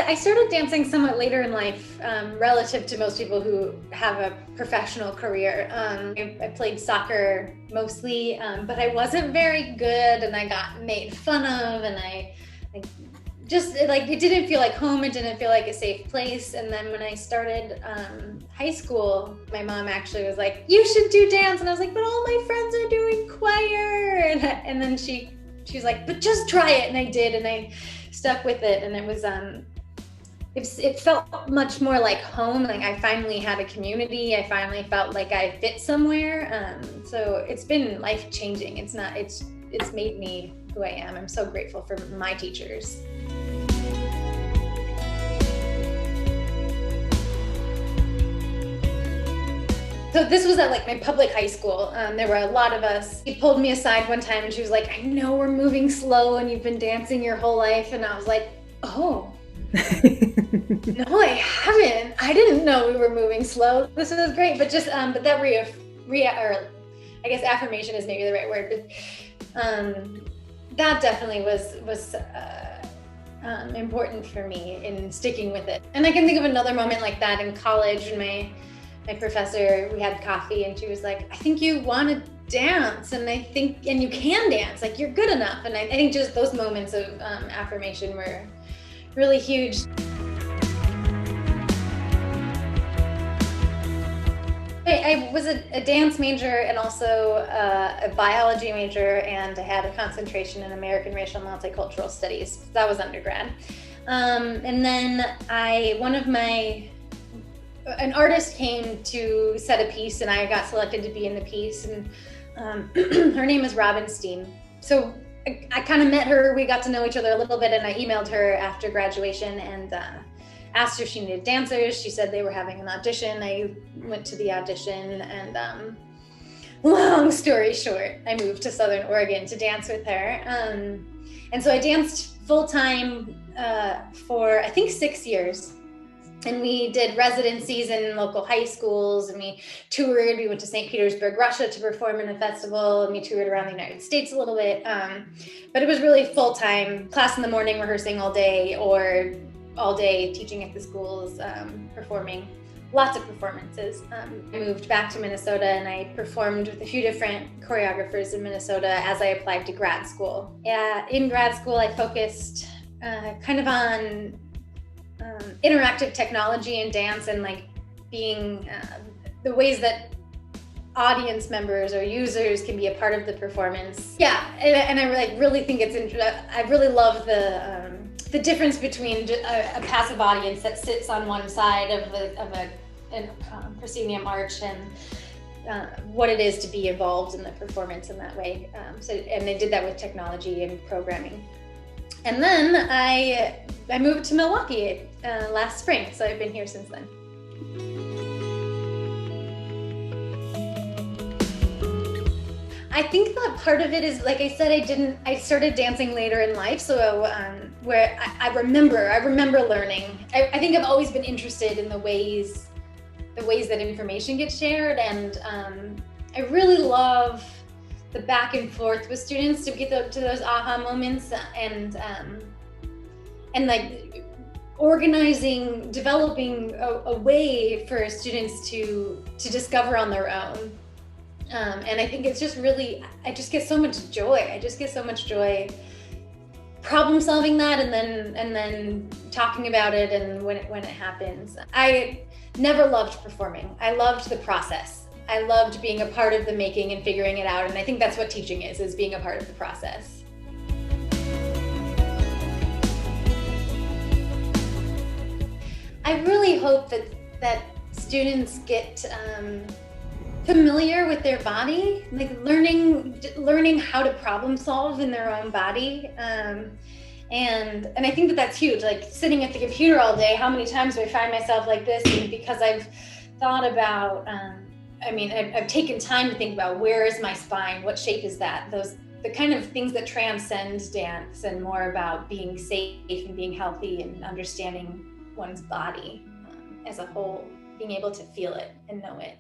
I started dancing somewhat later in life, relative to most people who have a professional career. I played soccer mostly, but I wasn't very good, and I got made fun of, and I just like, it didn't feel like home. It didn't feel like a safe place. And then when I started high school, my mom actually was like, "You should do dance," and I was like, "But all my friends are doing choir," and then she's like, "But just try it," and I did, and I stuck with it, and it was it felt much more like home. Like I finally had a community. I finally felt like I fit somewhere. So it's been life-changing. It's made me who I am. I'm so grateful for my teachers. So this was at like my public high school. There were a lot of us. She pulled me aside one time and she was like, "I know we're moving slow and you've been dancing your whole life." And I was like, "Oh, no, I haven't. I didn't know we were moving slow. This is great." But just, but that or I guess affirmation is maybe the right word. But that definitely was important for me in sticking with it. And I can think of another moment like that in college. And my professor, we had coffee, and she was like, "I think you want to dance, and you can dance. Like you're good enough." And I think just those moments of affirmation were really huge. I was a dance major and also a biology major, and I had a concentration in American Racial and Multicultural Studies. That was undergrad. And then an artist came to set a piece, and I got selected to be in the piece, and her name is Robin Steen. So I kind of met her, we got to know each other a little bit, and I emailed her after graduation and asked her if she needed dancers. She said they were having an audition. I went to the audition, and long story short, I moved to Southern Oregon to dance with her. And so I danced full-time for I think 6 years. And we did residencies in local high schools, and we toured. We went to St. Petersburg, Russia to perform in a festival, and we toured around the United States a little bit. But it was really full-time, class in the morning, rehearsing all day, or all day teaching at the schools, performing lots of performances. I moved back to Minnesota, and I performed with a few different choreographers in Minnesota as I applied to grad school. In grad school, I focused kind of on interactive technology and dance, and like being the ways that audience members or users can be a part of the performance. Yeah, and I really think I really love the difference between a passive audience that sits on one side of a proscenium arch, and what it is to be involved in the performance in that way. And they did that with technology and programming. And then I moved to Milwaukee last spring, so I've been here since then. I think that part of it is, like I said, I started dancing later in life, so where I remember learning. I think I've always been interested in the ways that information gets shared, and I really love the back and forth with students to get to those aha moments, and like organizing, developing a way for students to discover on their own. And I think it's just really, I just get so much joy. I just get so much joy problem solving that, and then talking about it, and when it happens. I never loved performing. I loved the process. I loved being a part of the making and figuring it out, and I think that's what teaching is being a part of the process. I really hope that students get familiar with their body, like learning how to problem solve in their own body. And I think that's huge. Like sitting at the computer all day, how many times do I find myself like this? And because I've thought about, I've taken time to think about, where is my spine? What shape is that? The kind of things that transcend dance, and more about being safe and being healthy and understanding one's body as a whole, being able to feel it and know it.